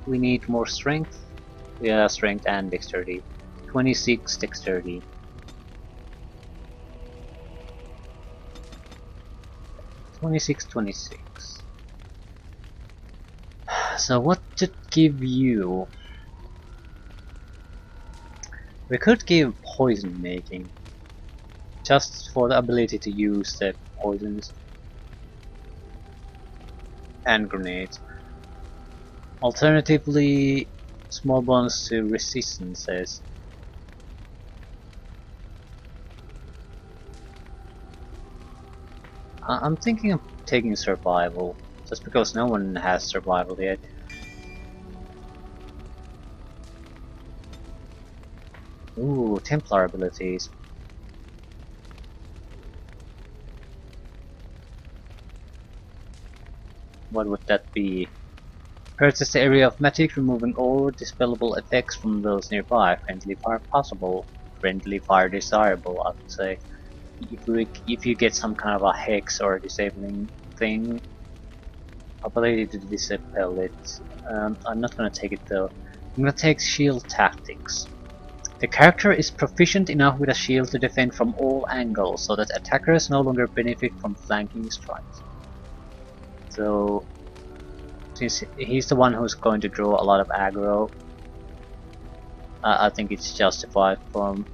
We need more strength. Yeah, strength and dexterity. 26 dexterity. 26, 26. So what to give you? We could give poison making. Just for the ability to use the poisons. And grenades. Alternatively, small bonus to resistances. I'm thinking of taking survival, just because no one has survival yet. Ooh, Templar abilities. What would that be? Purchase the area of magic, removing all dispellable effects from those nearby. Friendly fire possible. Friendly fire desirable, I would say. If you get some kind of a hex or a disabling thing, ability to dispel it. I'm not gonna take it though. I'm gonna take shield tactics. The character is proficient enough with a shield to defend from all angles, so that attackers no longer benefit from flanking strikes. So, since he's the one who's going to draw a lot of aggro, I think it's justified for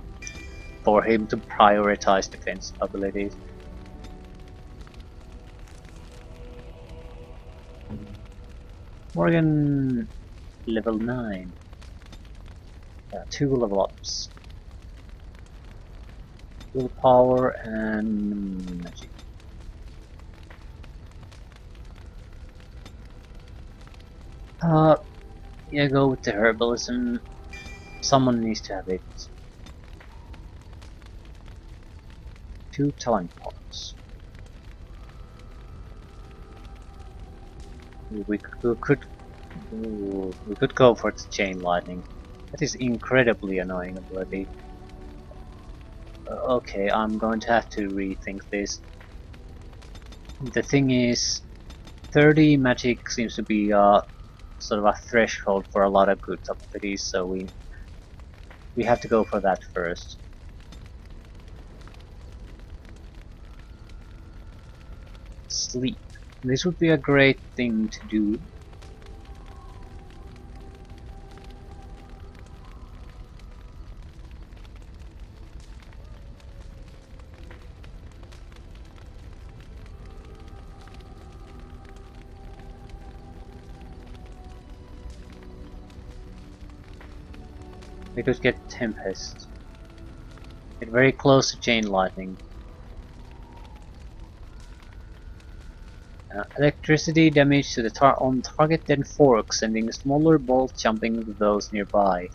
him to prioritize defense abilities. Morgan, level 9. 2 level ups. Willpower and magic. Yeah, go with the herbalism. Someone needs to have it. 2 talent points. We could go for the chain lightning. That is incredibly annoying ability. Okay, I'm going to have to rethink this. The thing is, 30 magic seems to be sort of a threshold for a lot of good abilities, so we have to go for that first. Sleep. This would be a great thing to do. We could get Tempest. Get very close to Chain Lightning. Electricity damage to the on target, then fork, sending a smaller bolt jumping to those nearby.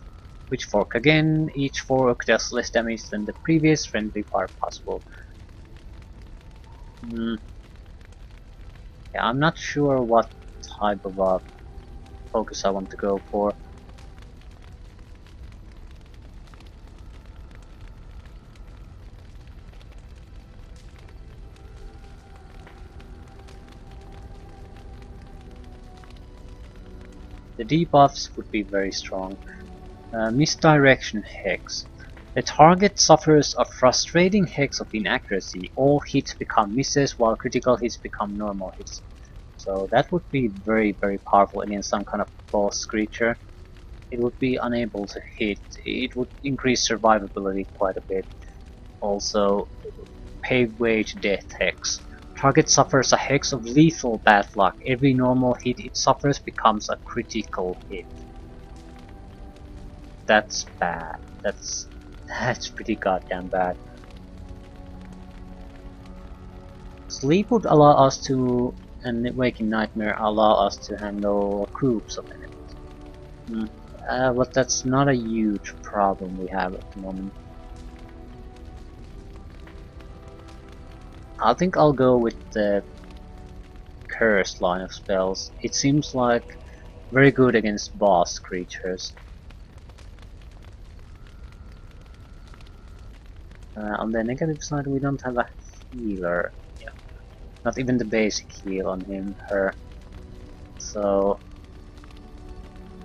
Which fork again? Each fork does less damage than the previous friendly fire possible. Yeah, I'm not sure what type of focus I want to go for. The debuffs would be very strong. Misdirection Hex. The target suffers a frustrating hex of inaccuracy. All hits become misses while critical hits become normal hits. So that would be very, very powerful against some kind of boss creature. it would be unable to hit. It would increase survivability quite a bit. Also, pave way to death hex. Target suffers a hex of lethal bad luck. Every normal hit it suffers becomes a critical hit. That's bad. That's pretty goddamn bad. Sleep would allow us to, and Waking Nightmare allow us to handle groups of enemies. But that's not a huge problem we have at the moment. I think I'll go with the Cursed line of spells. It seems like very good against boss creatures. On the negative side, we don't have a healer. Yeah. Not even the basic heal on him, her. So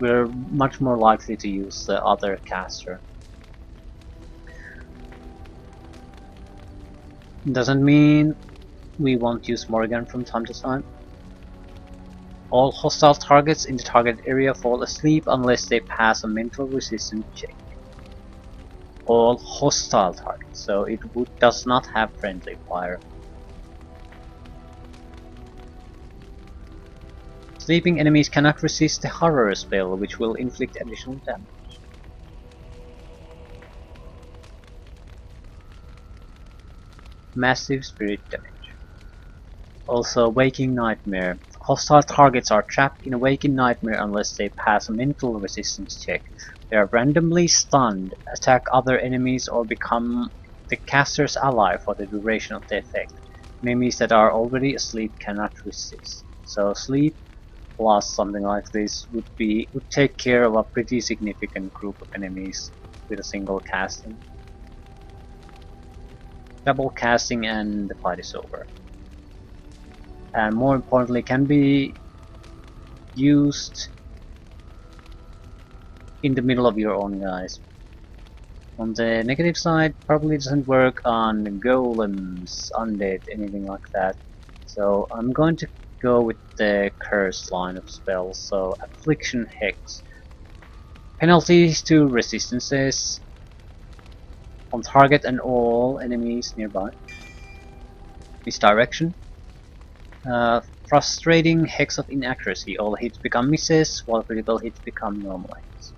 we're much more likely to use the other caster. Doesn't mean we won't use Morgan from time to time. All hostile targets in the target area fall asleep unless they pass a mental resistance check. All hostile targets, so it does not have friendly fire. Sleeping enemies cannot resist the horror spell, which will inflict additional damage. Massive spirit damage. Also, Waking Nightmare. Hostile targets are trapped in a Waking Nightmare unless they pass a mental resistance check. They are randomly stunned, attack other enemies, or become the caster's ally for the duration of the effect. Enemies that are already asleep cannot resist. So sleep plus something like this would take care of a pretty significant group of enemies with a single casting. Double casting and the fight is over. And more importantly, can be used in the middle of your own guys. On the negative side, probably doesn't work on golems, undead, anything like that. So I'm going to go with the Cursed line of spells. So Affliction Hex. Penalties to resistances on target and all enemies nearby. Misdirection. Frustrating Hex of Inaccuracy. All hits become misses, while critical hits become normal hits.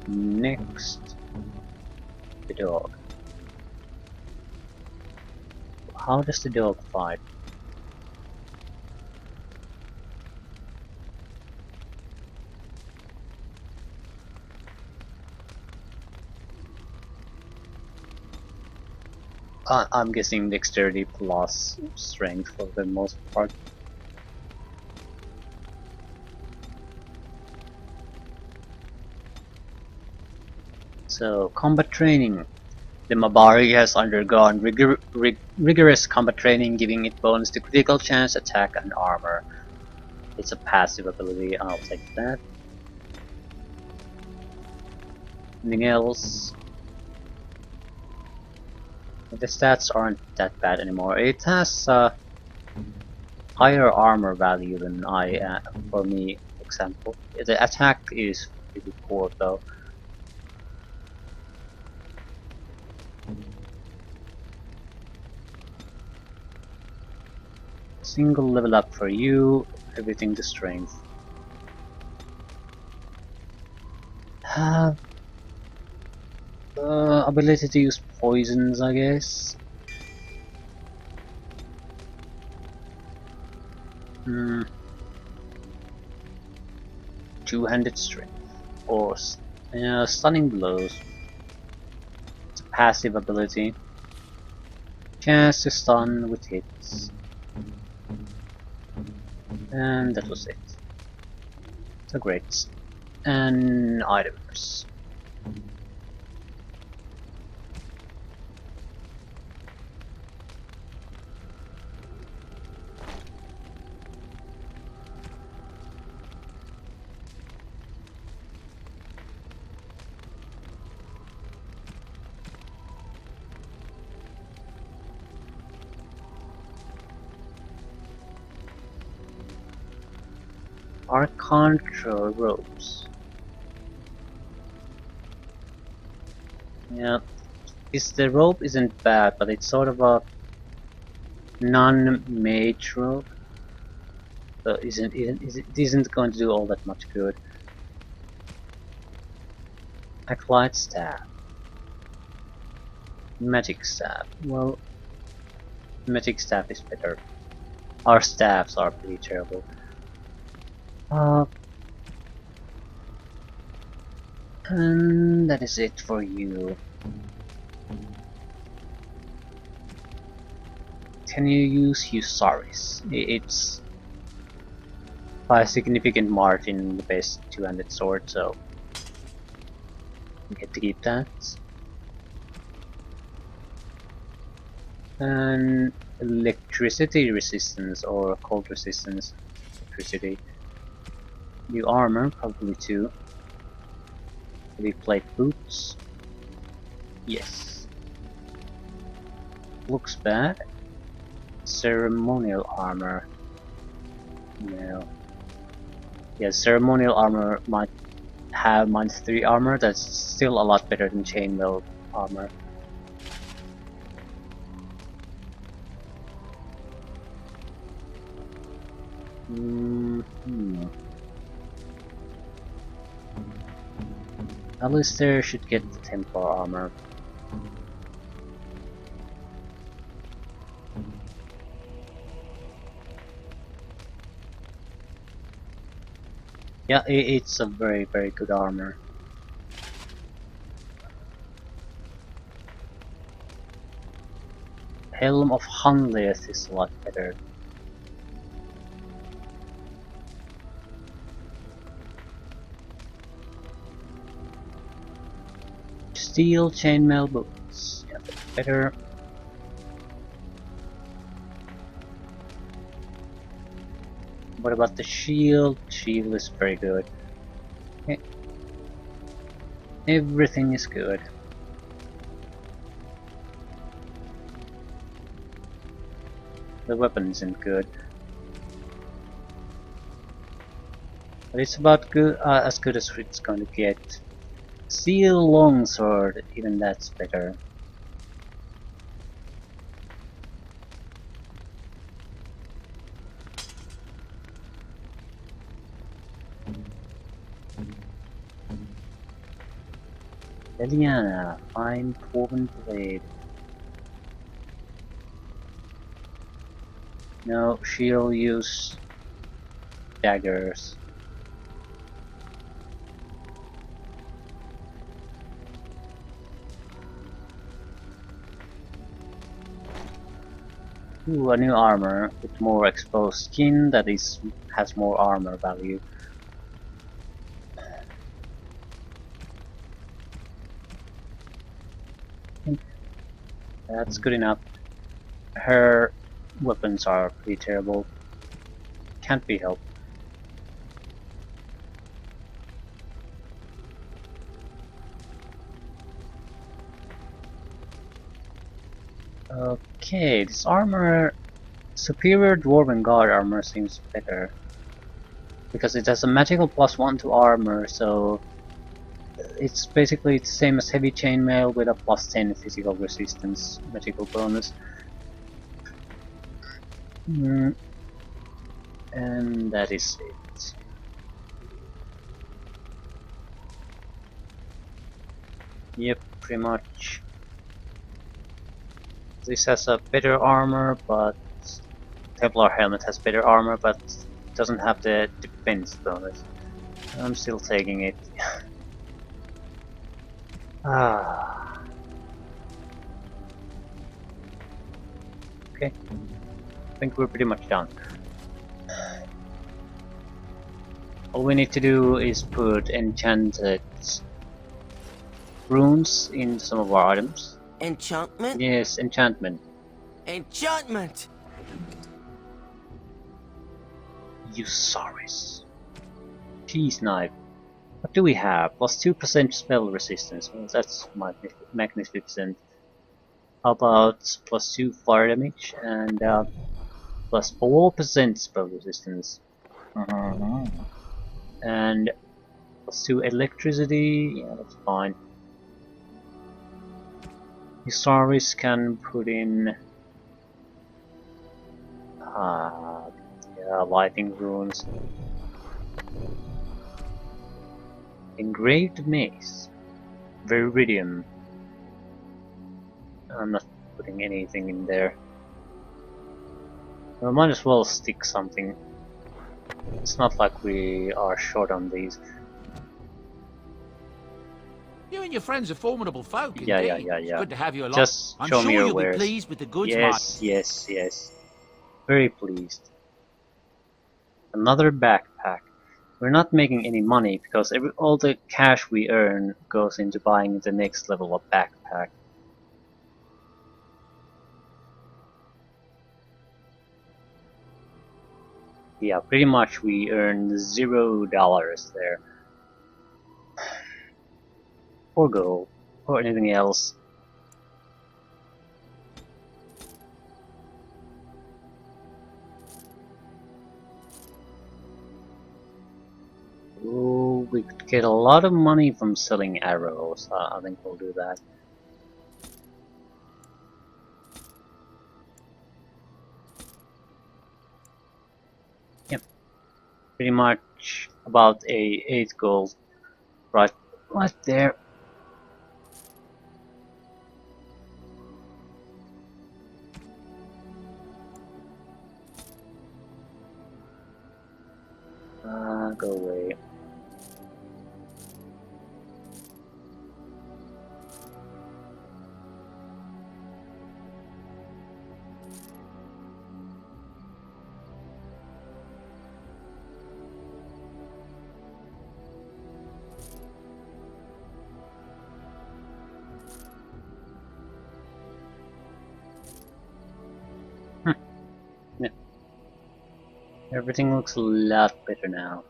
Next, the dog. How does the dog fight? I'm guessing dexterity plus strength for the most part. So, combat training. The Mabari has undergone rigorous combat training, giving it bonus to critical chance, attack, and armor. It's a passive ability, I'll take that. Anything else? The stats aren't that bad anymore. It has higher armor value than for me, for example. The attack is pretty poor though. Single level up for you, everything to strength. Ability to use poisons, I guess. Two-handed strength or stunning blows. It's a passive ability. Chance to stun with hits. And that was it. So great. And items. I can't throw ropes. Yeah, the rope isn't bad, but it's sort of a non-mage rope. So it isn't going to do all that much good. Acolyte staff. Magic staff. Well, magic staff is better. Our staffs are pretty terrible. And that is it for you. Can you use Husaris? It's by a significant margin the best two-handed sword, so you get to keep that. And electricity resistance or cold resistance. Electricity. New armor, probably too. Heavy plate boots. Yes. Looks bad. Ceremonial armor. No. Yeah, ceremonial armor might have -3 armor. That's still a lot better than chainmail armor. Alistair should get the Templar armor. Yeah, it's a very, very good armor. Helm of Hunleth is a lot better. Steel chainmail boots. Yeah, that's better. What about the shield? Shield is very good. Okay. Everything is good. The weapon isn't good. But it's about good, as good as it's going to get. Steel longsword, even that's better. Eliana, fine dwarven blade. No, she'll use daggers. Ooh, a new armor with more exposed skin that has more armor value. That's good enough. Her weapons are pretty terrible. Can't be helped. Okay, this armor, superior dwarven guard armor seems better. Because it has a magical +1 to armor, so it's basically the same as heavy chainmail with a +10 physical resistance magical bonus. And that is it. Yep, pretty much. This has a better armor, but Templar helmet has better armor, but doesn't have the defense bonus. I'm still taking it. Okay, I think we're pretty much done. All we need to do is put enchanted runes in some of our items. Enchantment? Yes, enchantment. Enchantment! Usaris. Cheese knife. What do we have? +2% spell resistance. Well, that's magnificent. How about +2 fire damage and +4% spell resistance? And let's do electricity. Yeah, that's fine. Historis can put in yeah, lighting runes. Engraved mace. Viridium. I'm not putting anything in there. We might as well stick something. It's not like we are short on these. You and your friends are formidable folk, Yeah. indeed. It's good to have you along. Just I'm show sure me your you'll wares. be pleased with the goods, Yes. Very pleased. Another backpack. We're not making any money because all the cash we earn goes into buying the next level of backpack. Yeah, pretty much we earn $0 there. Or gold, or anything else. Ooh, we could get a lot of money from selling arrows. I think we'll do that. Yep. Pretty much about 8 gold. Right there. Go away. Yeah. Everything looks a lot better now.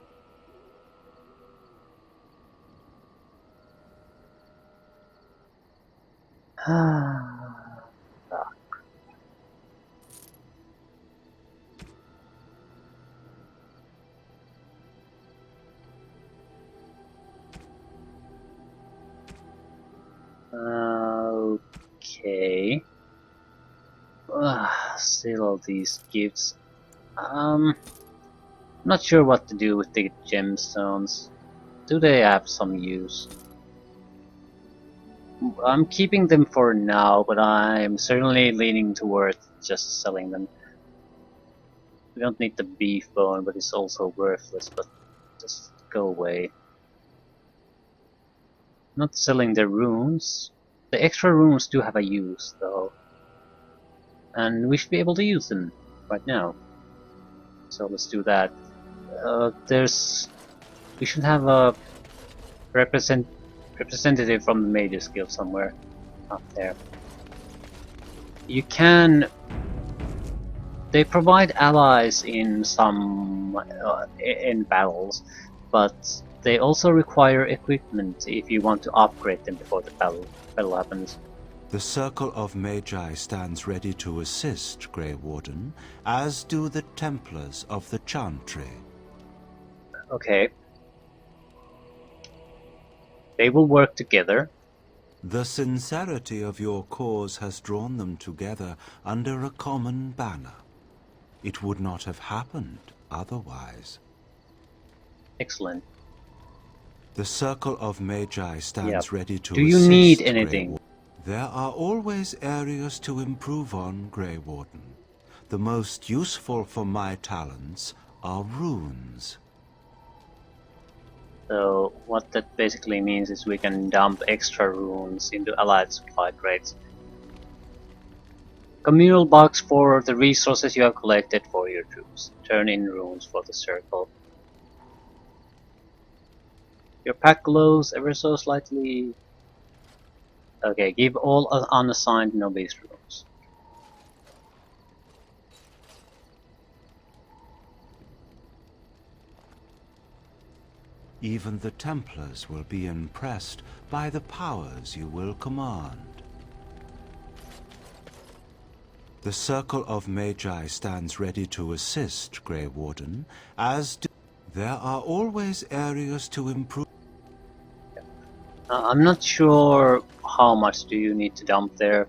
Okay. Still all these gifts. Not sure what to do with the gemstones. Do they have some use? I'm keeping them for now, but I'm certainly leaning towards just selling them. We don't need the beef bone, but it's also worthless, but just go away. Not selling the runes. The extra runes do have a use, though. And we should be able to use them right now. So let's do that. We should have a representative from the Mages Guild somewhere up there. You can. They provide allies in some in battles, but they also require equipment if you want to upgrade them before the battle happens. The Circle of Magi stands ready to assist, Grey Warden, as do the Templars of the Chantry. Okay. They will work together. The sincerity of your cause has drawn them together under a common banner. It would not have happened otherwise. Excellent. The Circle of Magi stands ready to assist. Do you need anything? There are always areas to improve on, Grey Warden. The most useful for my talents are runes. So what that basically means is we can dump extra runes into allied supply crates. Communal box for the resources you have collected for your troops. Turn in runes for the circle. Your pack glows ever so slightly. Okay, give all unassigned novice runes. Even the Templars will be impressed by the powers you will command. The Circle of Magi stands ready to assist, Grey Warden, as do... There are always areas to improve. I'm not sure how much do you need to dump there,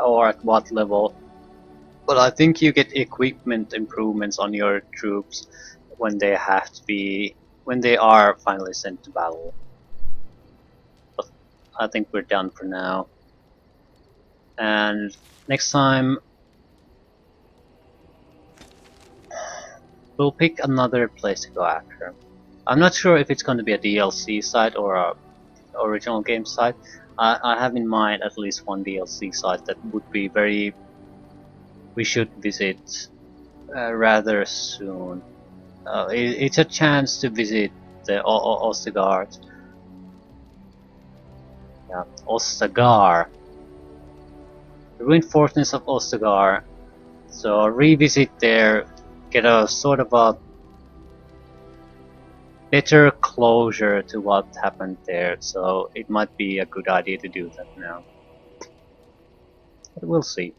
or at what level, but I think you get equipment improvements on your troops when they have to be, when they are finally sent to battle. But I think we're done for now. And next time we'll pick another place to go after. I'm not sure if it's going to be a DLC site or a original game site. I have in mind at least one DLC site that would be we should visit rather soon. It's a chance to visit the Ostegard. Yeah, Ostagar. The ruined fortress of Ostagar. So revisit there, get a sort of a better closure to what happened there, so it might be a good idea to do that now. But we'll see.